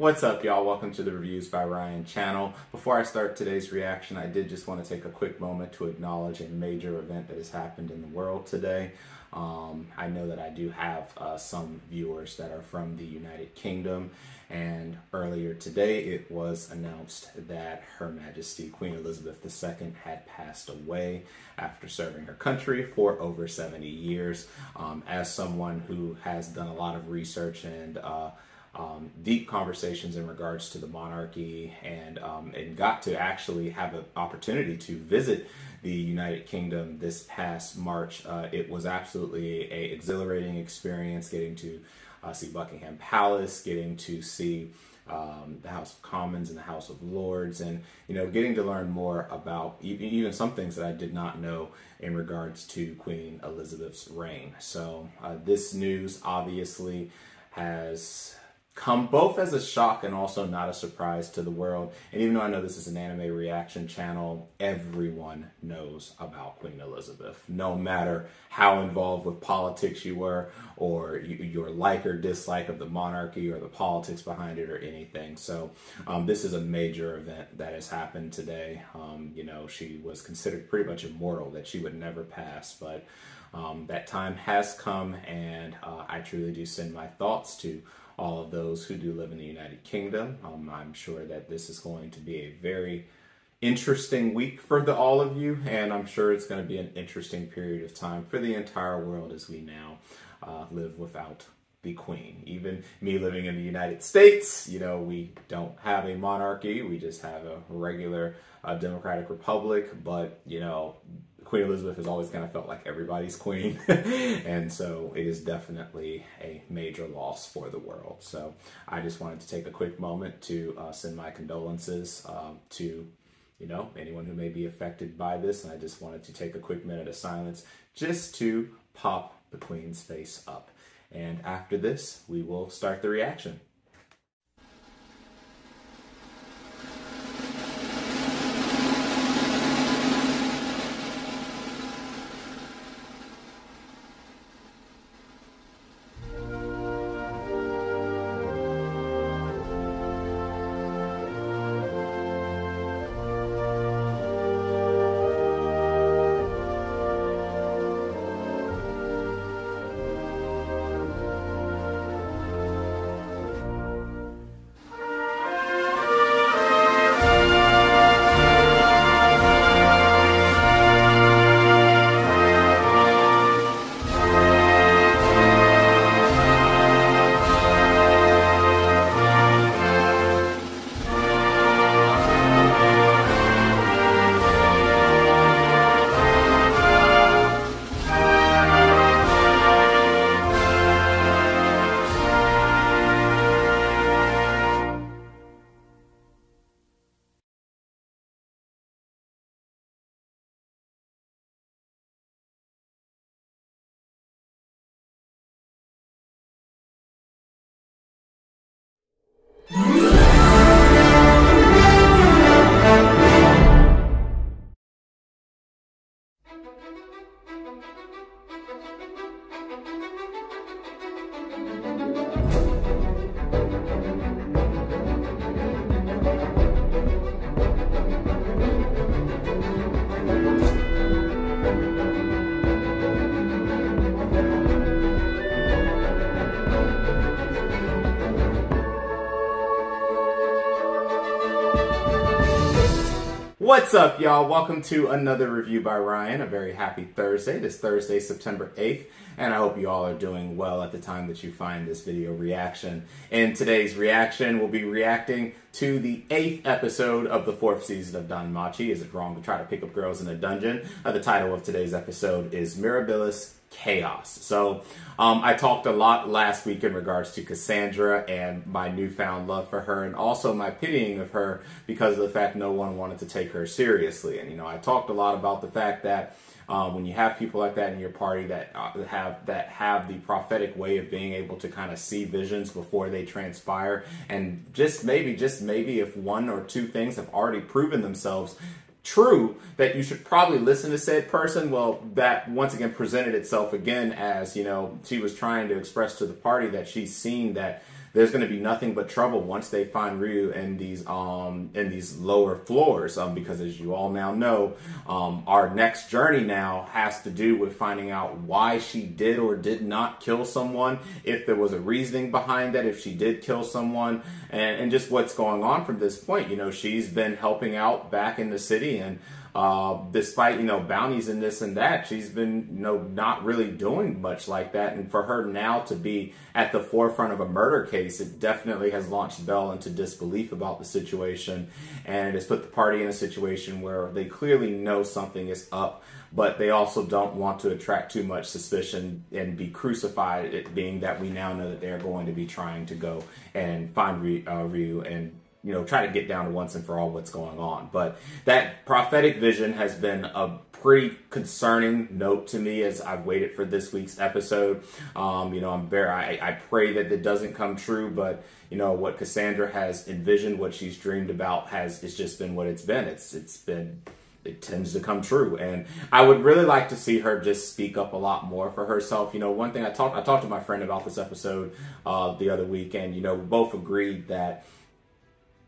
What's up, y'all? Welcome to the Reviews by Ryan channel. Before I start today's reaction, I did just want to take a quick moment to acknowledge a major event that has happened in the world today. I know that I do have some viewers that are from the United Kingdom, and earlier today it was announced that Her Majesty Queen Elizabeth II had passed away after serving her country for over 70 years. As someone who has done a lot of research and deep conversations in regards to the monarchy and got to actually have an opportunity to visit the United Kingdom this past March. It was absolutely an exhilarating experience getting to see Buckingham Palace, getting to see the House of Commons and the House of Lords, and getting to learn more about even some things that I did not know in regards to Queen Elizabeth's reign. So this news obviously has come both as a shock and also not a surprise to the world. And even though I know this is an anime reaction channel, everyone knows about Queen Elizabeth. No matter how involved with politics you were, or your like or dislike of the monarchy or the politics behind it or anything. So this is a major event that has happened today. She was considered pretty much immortal, that she would never pass, but that time has come, and I truly do send my thoughts to all of those who do live in the United Kingdom. I'm sure that this is going to be a very interesting week for all of you, and I'm sure it's going to be an interesting period of time for the entire world as we now live without the Queen. Even me living in the United States, we don't have a monarchy, we just have a regular democratic republic, but Queen Elizabeth has always kind of felt like everybody's queen, and so it is definitely a major loss for the world. So I just wanted to take a quick moment to send my condolences to anyone who may be affected by this, and I just wanted to take a quick minute of silence just to pop the Queen's face up. And after this, we will start the reaction. What's up, y'all? Welcome to another review by Ryan. A very happy Thursday. This Thursday, September 8th, and I hope you all are doing well at the time that you find this video reaction. In today's reaction, we'll be reacting to the 8th episode of the 4th season of DanMachi. Is it wrong to try to pick up girls in a dungeon? The title of today's episode is Mirabilis Chaos. So I talked a lot last week in regards to Cassandra and my newfound love for her, and also my pitying of her because of the fact no one wanted to take her seriously. And I talked a lot about the fact that when you have people like that in your party that have the prophetic way of being able to kind of see visions before they transpire, and just maybe if one or two things have already proven themselves true, that you should probably listen to said person. Well, that once again presented itself again as, she was trying to express to the party that she's seen that there's going to be nothing but trouble once they find Ryu in these lower floors, because as you all now know, our next journey now has to do with finding out why she did or did not kill someone, if there was a reasoning behind that, if she did kill someone, and just what's going on from this point. You know, she's been helping out back in the city, and despite, you know, bounties and this and that, she's been, you know, not really doing much like that. And for her now to be at the forefront of a murder case, it definitely has launched Belle into disbelief about the situation, and it's put the party in a situation where they clearly know something is up, but they also don't want to attract too much suspicion and be crucified, it being that we now know that they're going to be trying to go and find Ryu and, you know, try to get down to once and for all what's going on. But that prophetic vision has been a pretty concerning note to me as I've waited for this week's episode. You know, I pray that it doesn't come true, but you know, what Cassandra has envisioned, what she's dreamed about it's just been what it's been. It tends to come true, and I would really like to see her just speak up a lot more for herself. You know, one thing I talked to my friend about this episode the other week, and you know, we both agreed that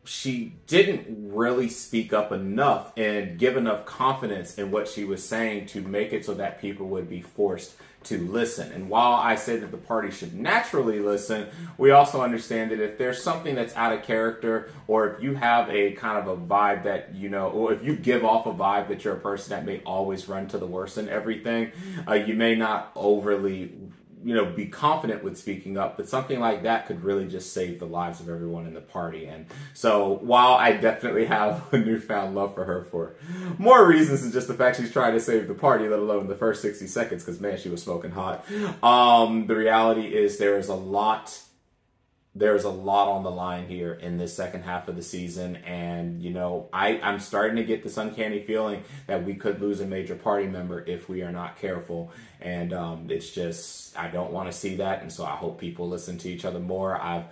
she didn't really speak up enough and give enough confidence in what she was saying to make it so that people would be forced to listen. And while I say that the party should naturally listen, we also understand that if there's something that's out of character, or if you have a kind of a vibe that, you know, or if you give off a vibe that you're a person that may always run to the worst in everything, you may not overly, you know, be confident with speaking up, but something like that could really just save the lives of everyone in the party. And so while I definitely have a newfound love for her for more reasons than just the fact she's trying to save the party, let alone the first 60 seconds, because man, she was smoking hot. The reality is there's a lot on the line here in this second half of the season, and you know, I'm starting to get this uncanny feeling that we could lose a major party member if we are not careful, and it's just, I don't want to see that, and so I hope people listen to each other more. I've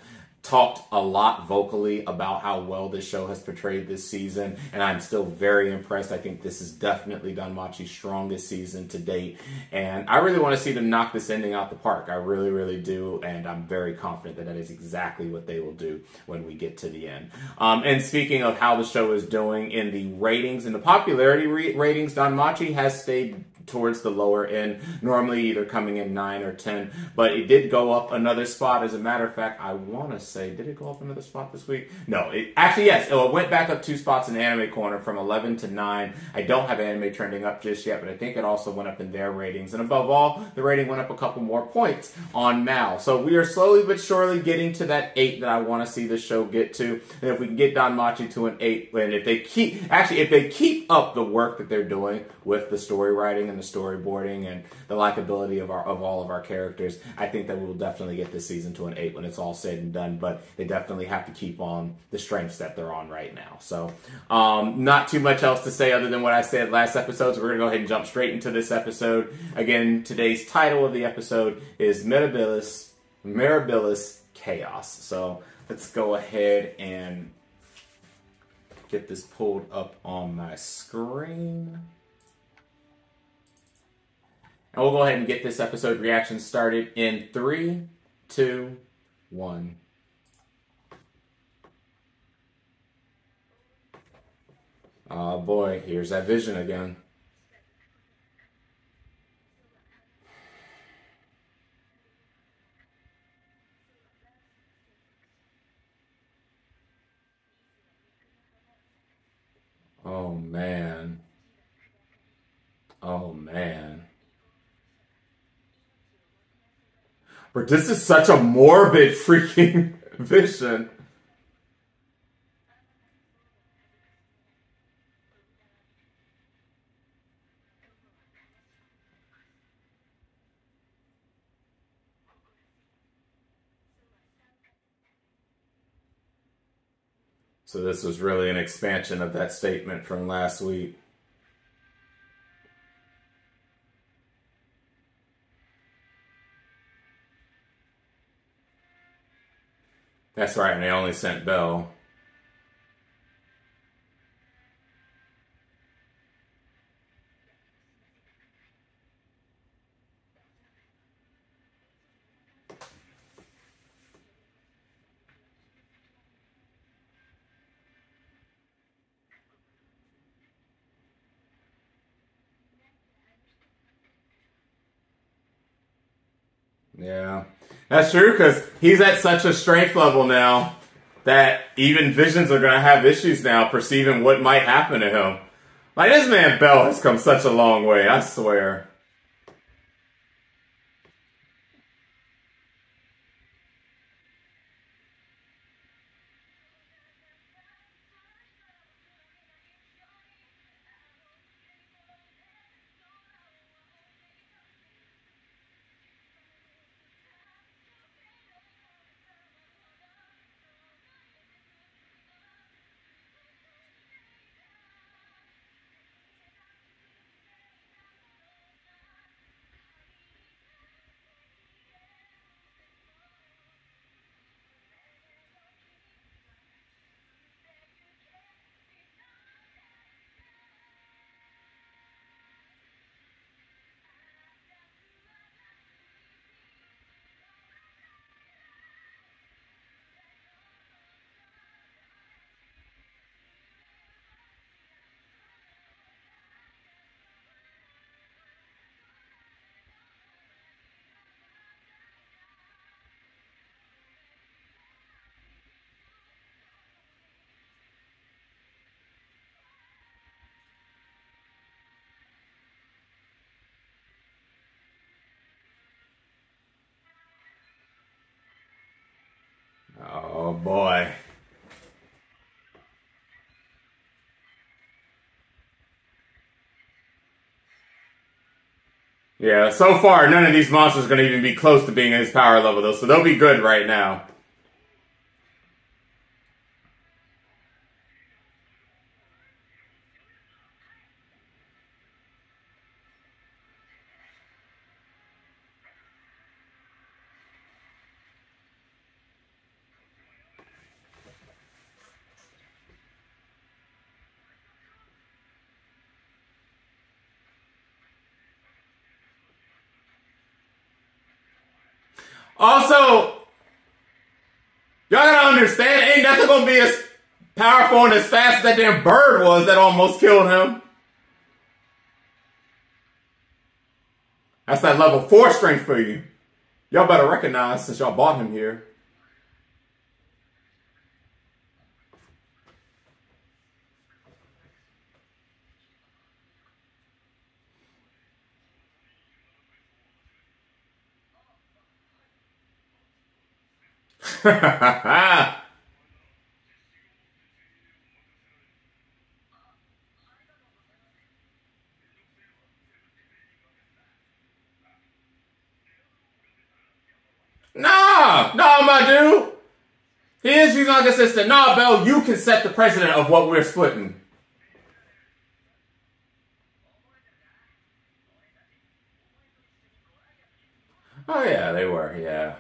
talked a lot vocally about how well this show has portrayed this season, and I'm still very impressed. I think this is definitely DanMachi's strongest season to date, and I really want to see them knock this ending out the park. I really, really do, and I'm very confident that that is exactly what they will do when we get to the end. And speaking of how the show is doing in the ratings, in the popularity ratings, DanMachi has stayed towards the lower end, normally either coming in 9 or 10, but it did go up another spot. As a matter of fact, I want to say, did it go up another spot this week? No, actually, yes, it went back up 2 spots in the Anime Corner from 11 to 9. I don't have anime trending up just yet, but I think it also went up in their ratings. And above all, the rating went up a couple more points on Mal. So we are slowly but surely getting to that 8 that I want to see the show get to. And if we can get DanMachi to an 8, and if they keep up the work that they're doing with the story writing and the storyboarding and the likability of all of our characters, I think that we will definitely get this season to an 8 when it's all said and done. But they definitely have to keep on the strengths that they're on right now. So not too much else to say other than what I said last episode. So we're gonna go ahead and jump straight into this episode. Again, today's title of the episode is Mirabilis Chaos. So let's go ahead and get this pulled up on my screen. And we'll go ahead and get this episode reaction started in 3, 2, 1. Oh boy, here's that vision again. Oh man. Oh man. But this is such a morbid freaking vision. So this was really an expansion of that statement from last week. That's right, and they only sent Belle. Yeah, that's true, because he's at such a strength level now that even visions are going to have issues now perceiving what might happen to him. Like, this man Bell has come such a long way, I swear. Oh boy. Yeah, so far, none of these monsters are going to even be close to being at his power level, though, so they'll be good right now. Also, y'all gotta understand, ain't nothing gonna be as powerful and as fast as that damn bird was that almost killed him. That's that level 4 strength for you. Y'all better recognize since y'all bought him here. Nah, my dude. He is using like assistant. Nah, Bell, you can set the precedent of what we're splitting. Oh yeah, they were, yeah.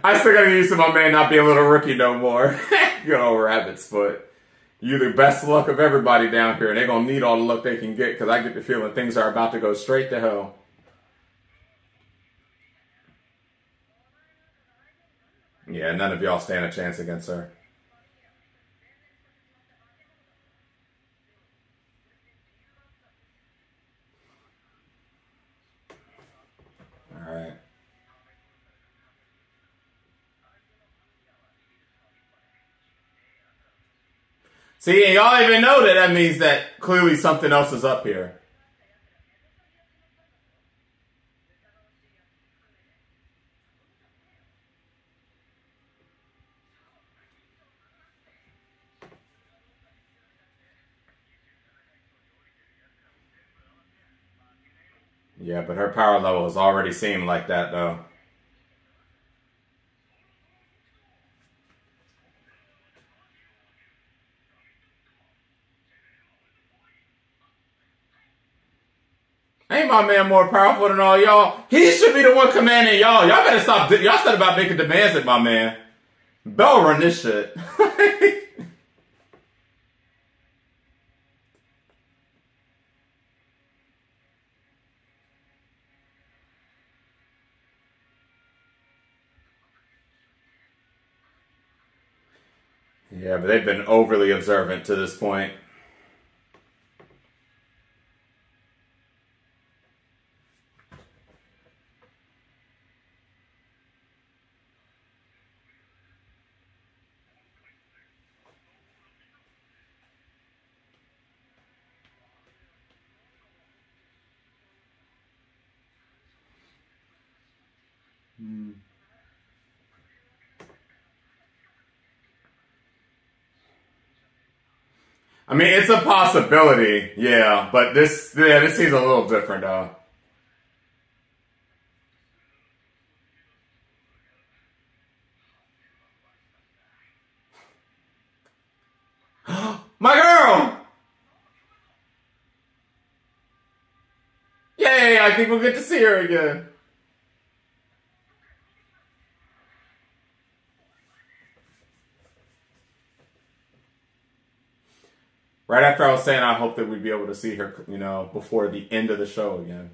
I still gotta use to my man not be a little rookie no more. Good old rabbit's foot. You the best luck of everybody down here, and they're gonna need all the luck they can get, because I get the feeling things are about to go straight to hell. Yeah, none of y'all stand a chance against her. Alright. See, and y'all even know that means that clearly something else is up here. Yeah, but her power level has already seemed like that, though. Ain't my man more powerful than all y'all? He should be the one commanding y'all. Y'all better stop. Y'all said about making demands at my man. Bell run this shit. Yeah, but they've been overly observant to this point. I mean, it's a possibility, yeah, but this seems a little different, though. My girl! Yay, I think we'll get to see her again. Right after I was saying I hope that we'd be able to see her, you know, before the end of the show again.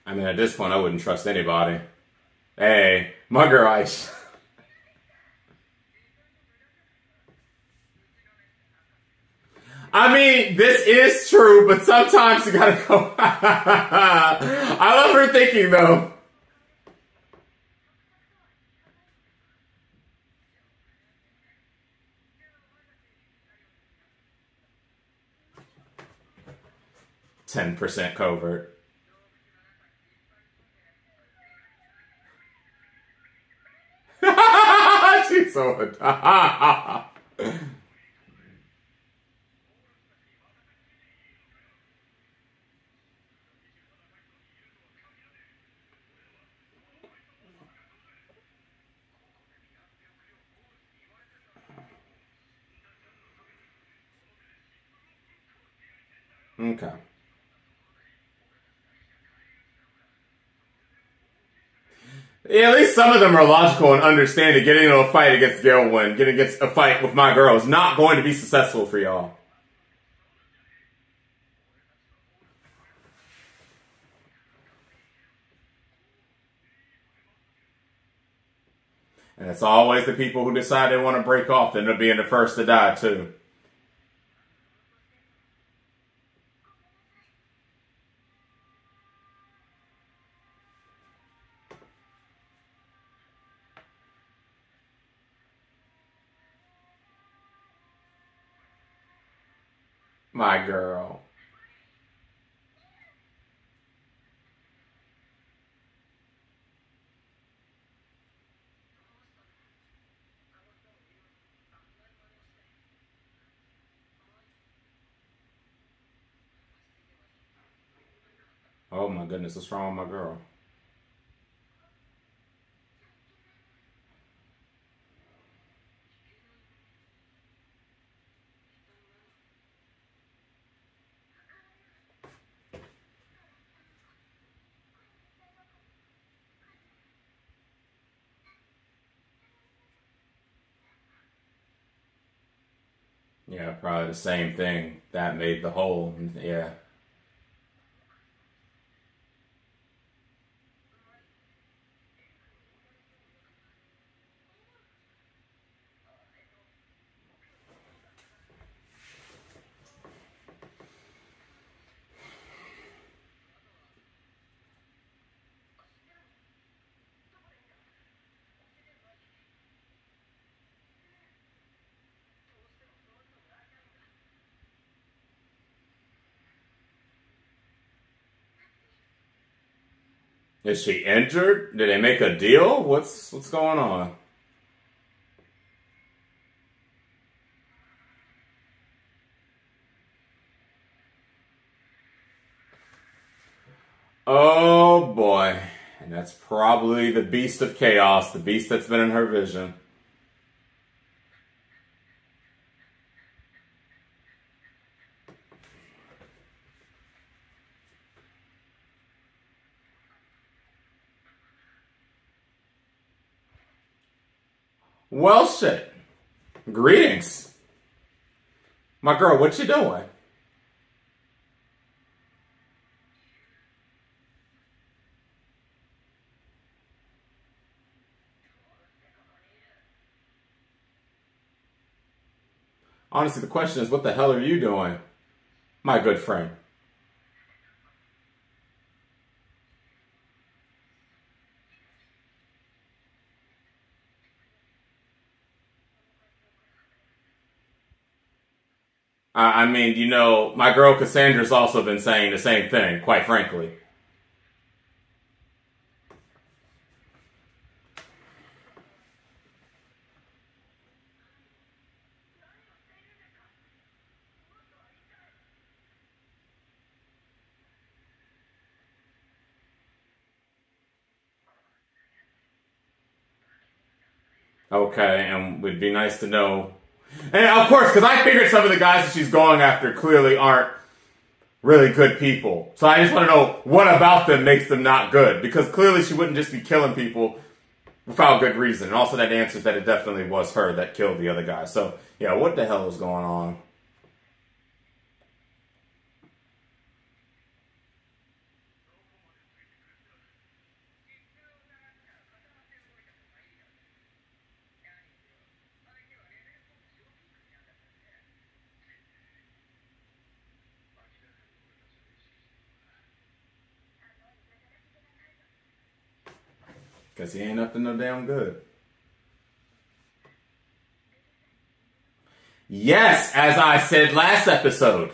I mean, at this point, I wouldn't trust anybody. Hey, my girl, I mean, this is true, but sometimes you gotta go. I love her thinking, though. %10 covert. She's so. Okay. Yeah, at least some of them are logical and understand that getting into a fight against Gailwyn, getting against a fight with my girl is not going to be successful for y'all. And it's always the people who decide they want to break off that end up being the first to die, too. My girl. Oh my goodness, what's wrong with my girl? Yeah, probably the same thing. That made the hole. Yeah. Is she injured? Did they make a deal? What's going on? Oh boy. And that's probably the beast of chaos, the beast that's been in her vision. Well, shit. Greetings. My girl, what you doing? Honestly, the question is, what the hell are you doing, my good friend? I mean, you know, my girl Cassandra's also been saying the same thing, quite frankly. Okay, and it would be nice to know. And of course, because I figured some of the guys that she's going after clearly aren't really good people. So I just want to know what about them makes them not good. Because clearly she wouldn't just be killing people without good reason. And also that answers that it definitely was her that killed the other guy. So, yeah, what the hell is going on? Because he ain't up to no damn good. Yes, as I said last episode.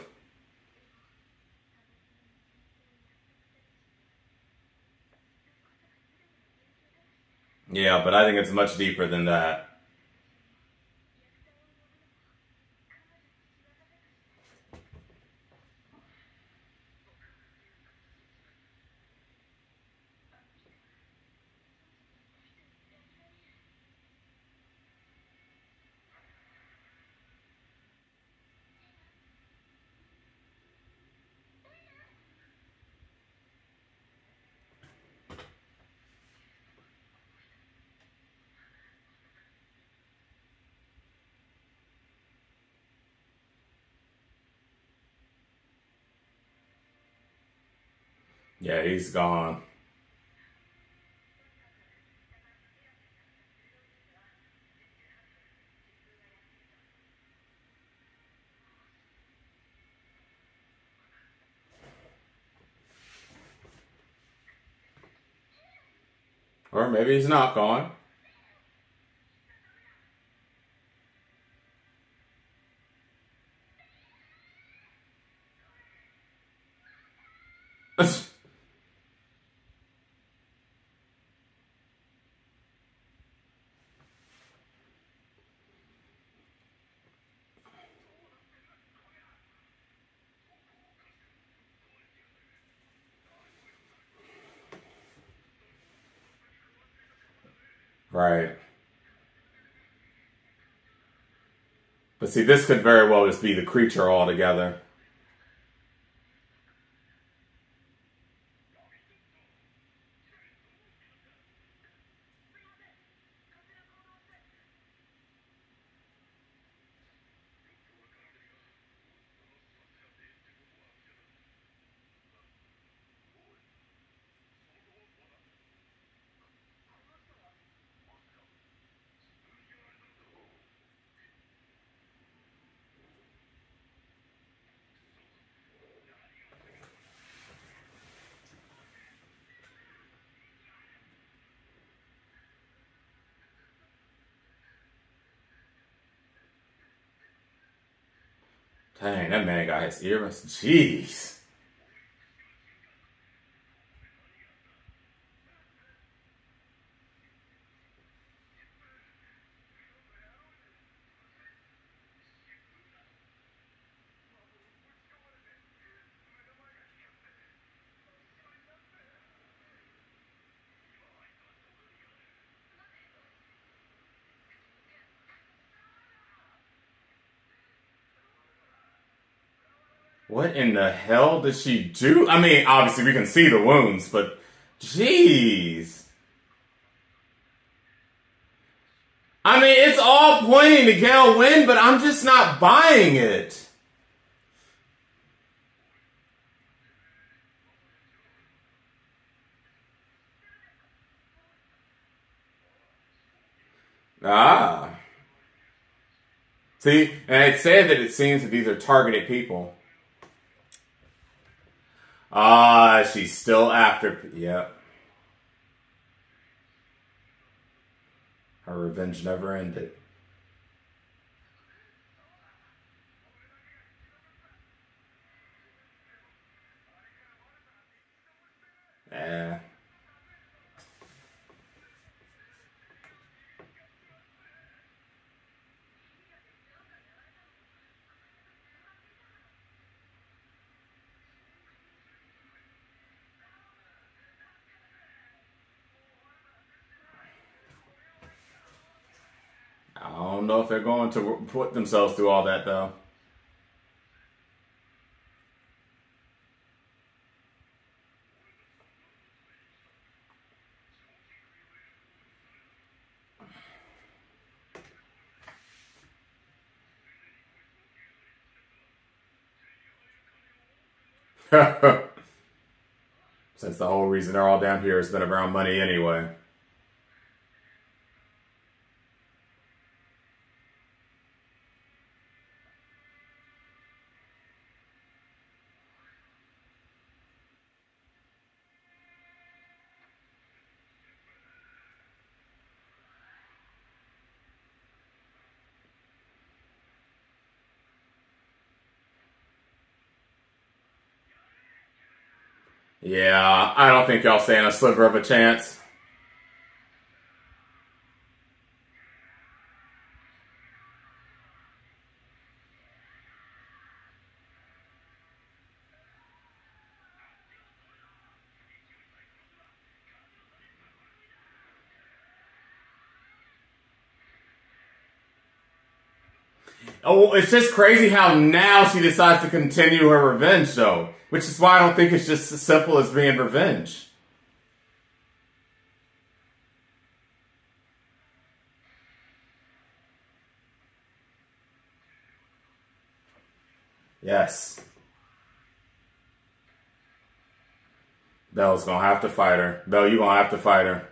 Yeah, but I think it's much deeper than that. Yeah, he's gone. Or maybe he's not gone. Right. But see, this could very well just be the creature altogether. Dang, that man got his earrings. Jeez. What in the hell did she do? I mean, obviously we can see the wounds, but jeez. I mean, it's all pointing to Gale win, but I'm just not buying it. Ah. See, and it said that it seems that these are targeted people. Ah, she's still after. Yep. Her revenge never ended. Yeah. I don't know if they're going to put themselves through all that, though. Since the whole reason they're all down here has been around money anyway. Yeah, I don't think y'all stand a sliver of a chance. Oh, it's just crazy how now she decides to continue her revenge, though. Which is why I don't think it's just as simple as being revenge. Yes. Belle's gonna have to fight her. Belle, you gonna have to fight her.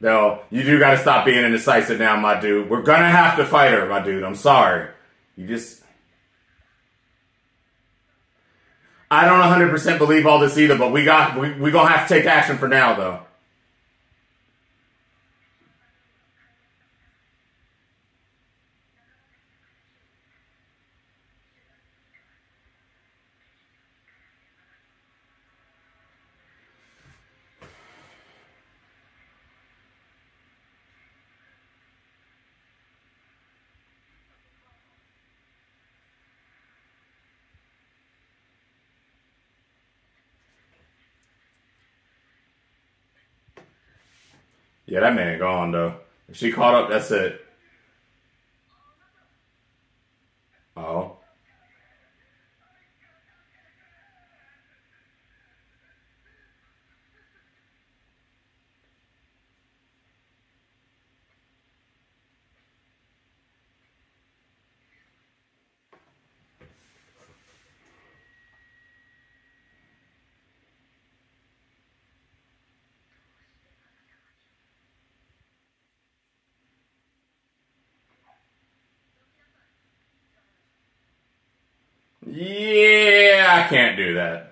No, you do gotta stop being indecisive now, my dude. We're gonna have to fight her, my dude. I'm sorry. You just... I don't 100% believe all this either, but we gonna have to take action for now, though. Yeah, that man gone, though. If she caught up, that's it. Oh. Yeah, I can't do that.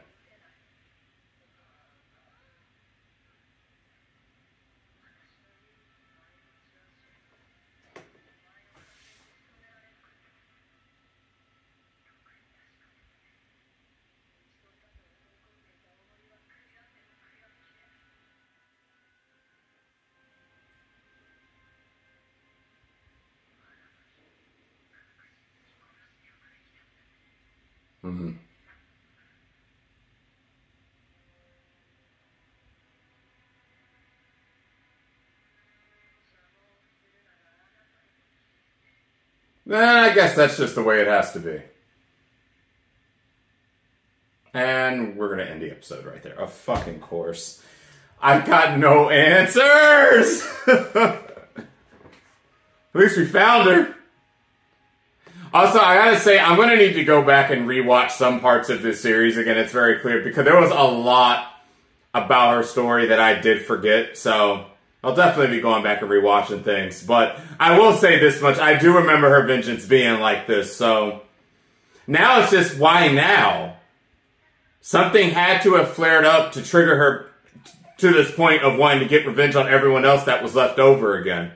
Mm-hmm. I guess that's just the way it has to be. And we're going to end the episode right there. Of fucking course. I've got no answers! At least we found her. Also, I gotta say, I'm gonna need to go back and rewatch some parts of this series again. It's very clear, because there was a lot about her story that I did forget, so I'll definitely be going back and rewatching things. But I will say this much, I do remember her vengeance being like this, so now it's just, why now? Something had to have flared up to trigger her to this point of wanting to get revenge on everyone else that was left over again.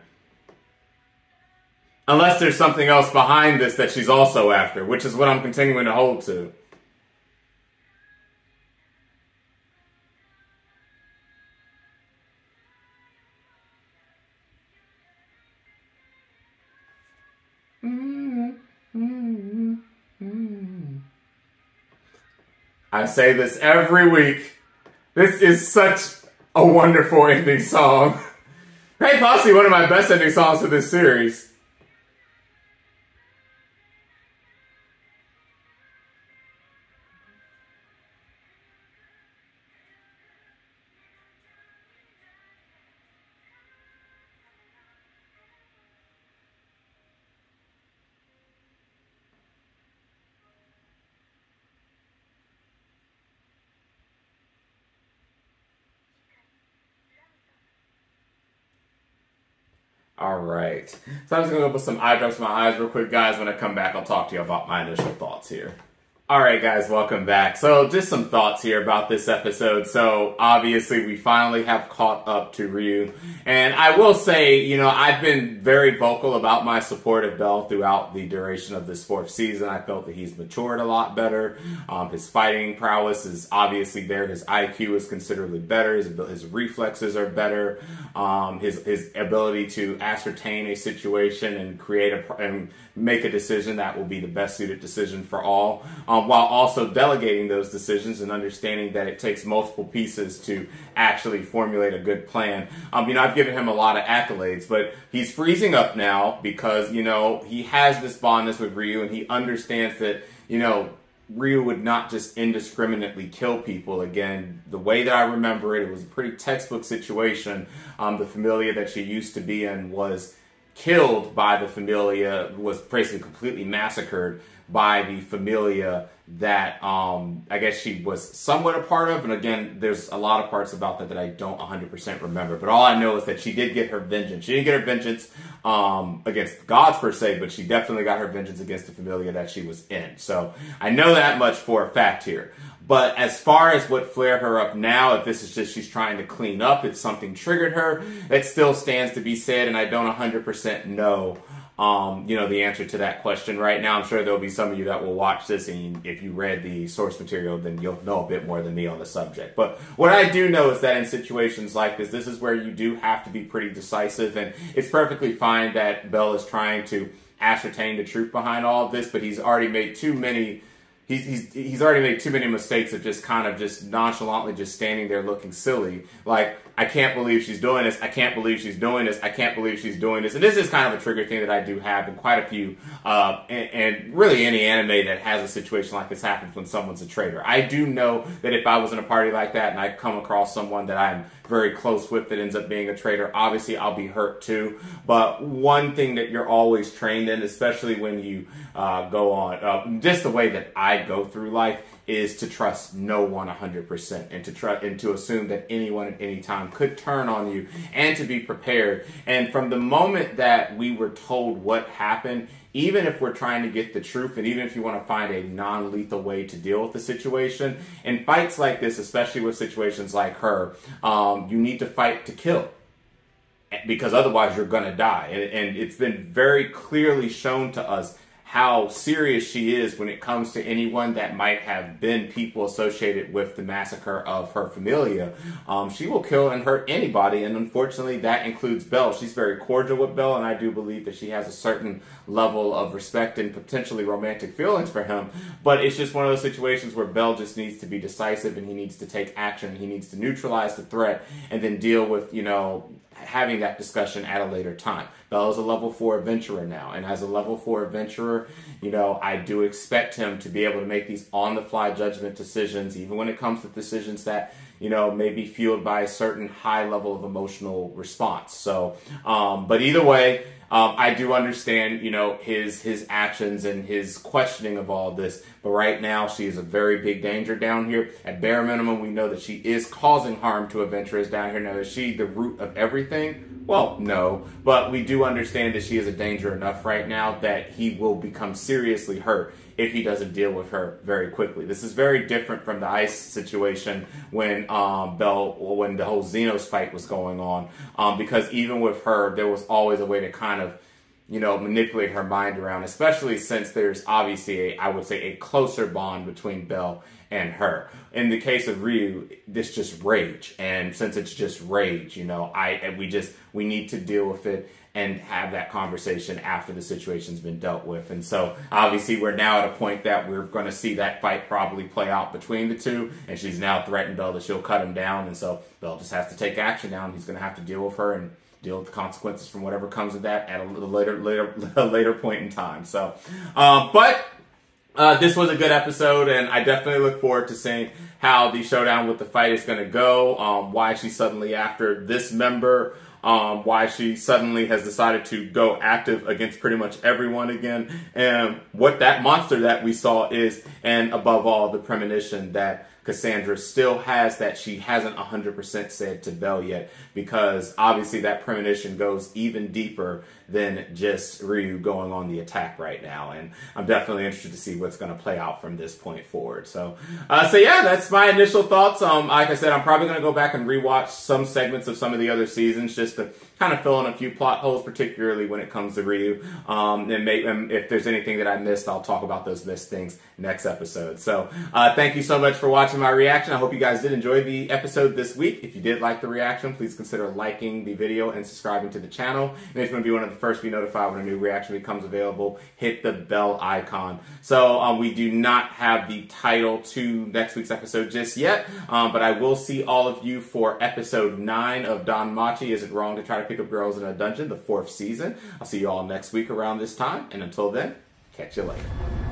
Unless there's something else behind this that she's also after, which is what I'm continuing to hold to. I say this every week. This is such a wonderful ending song. Hey, possibly one of my best ending songs for this series. Alright, so I'm just going to go put some eye drops in my eyes real quick, guys. When I come back, I'll talk to you about my initial thoughts here. Alright guys, welcome back. So just some thoughts here about this episode. So obviously we finally have caught up to Ryu. And I will say, you know, I've been very vocal about my support of Bell throughout the duration of this 4th season. I felt that he's matured a lot better. His fighting prowess is obviously there. His IQ is considerably better. His reflexes are better. His ability to ascertain a situation and and make a decision that will be the best suited decision for all. While also delegating those decisions and understanding that it takes multiple pieces to actually formulate a good plan. You know, I've given him a lot of accolades, but he's freezing up now because, you know, he has this bondness with Ryu and he understands that, you know, Ryu would not just indiscriminately kill people. Again, the way that I remember it, it was a pretty textbook situation. The familia that she used to be in was killed by the familia, was basically completely massacred by the familia that I guess she was somewhat a part of. And again, there's a lot of parts about that that I don't 100% remember. But all I know is that she did get her vengeance. She didn't get her vengeance against the gods per se, but she definitely got her vengeance against the familia that she was in. So I know that much for a fact here. But as far as what flared her up now, if this is just she's trying to clean up, if something triggered her, that still stands to be said, and I don't 100% know, you know, the answer to that question right now. I'm sure there'll be some of you that will watch this, and if you read the source material, then you'll know a bit more than me on the subject. But what I do know is that in situations like this, this is where you do have to be pretty decisive, and it's perfectly fine that Bell is trying to ascertain the truth behind all of this, but he's already made too many... He's already made too many mistakes of just kind of just nonchalantly just standing there looking silly. Like, I can't believe she's doing this. I can't believe she's doing this. I can't believe she's doing this. And this is kind of a trigger thing that I do have in quite a few, and really any anime that has a situation like this happens when someone's a traitor. I do know that if I was in a party like that and I come across someone that I'm very close with that ends up being a traitor, obviously I'll be hurt too. But one thing that you're always trained in, especially when you go on, just the way that I go through life, is to trust no one 100% and to assume that anyone at any time could turn on you and to be prepared. And from the moment that we were told what happened, even if we're trying to get the truth and even if you want to find a non-lethal way to deal with the situation, in fights like this, especially with situations like her, you need to fight to kill. Because otherwise you're going to die. And it's been very clearly shown to us how serious she is when it comes to anyone that might have been people associated with the massacre of her familia. She will kill and hurt anybody, and unfortunately that includes Bell. She's very cordial with Bell, and I do believe that she has a certain level of respect and potentially romantic feelings for him, but it's just one of those situations where Bell just needs to be decisive and he needs to take action. He needs to neutralize the threat and then deal with, you know, having that discussion at a later time. Bell is a level 4 adventurer now, and as a level 4 adventurer, you know, I do expect him to be able to make these on-the-fly judgment decisions, even when it comes to decisions that, you know, may be fueled by a certain high level of emotional response. So, but either way, I do understand, you know, his actions and his questioning of all this. But right now, she is a very big danger down here. At bare minimum, we know that she is causing harm to adventurers down here. Now, is she the root of everything? Well, no. But we do understand that she is a danger enough right now that he will become seriously hurt if he doesn't deal with her very quickly. This is very different from the Ice situation when when the whole Xenos fight was going on, because even with her, there was always a way to kind of, you know, manipulate her mind around, especially since there's obviously I would say a closer bond between Bell and her. In the case of Ryu, this just rage, and since it's just rage, you know, we need to deal with it and have that conversation after the situation's been dealt with. And so obviously we're now at a point that we're going to see that fight probably play out between the two, and she's now threatened Bell that she'll cut him down, and so Bell just has to take action now, and he's going to have to deal with her and deal with the consequences from whatever comes of that at a later point in time. So, this was a good episode, and I definitely look forward to seeing how the showdown with the fight is going to go, why she's suddenly after this member, why she suddenly has decided to go active against pretty much everyone again, and what that monster that we saw is, and above all, the premonition that Cassandra still has that she hasn't 100% said to Bell yet, because obviously that premonition goes even deeper than just Ryu going on the attack right now, and I'm definitely interested to see what's going to play out from this point forward. So yeah, that's my initial thoughts. Like I said, I'm probably going to go back and rewatch some segments of some of the other seasons just to kind of fill in a few plot holes, particularly when it comes to Ryu. And if there's anything that I missed, I'll talk about those missed things next episode. So thank you so much for watching my reaction. I hope you guys did enjoy the episode this week. If you did like the reaction, please consider liking the video and subscribing to the channel. And if you want to be one of the first to be notified when a new reaction becomes available, hit the bell icon. So we do not have the title to next week's episode just yet, but I will see all of you for episode 9 of DanMachi. Is It Wrong to Try to Pick Up Girls in a Dungeon, the 4th season. I'll see you all next week around this time, and until then, catch you later.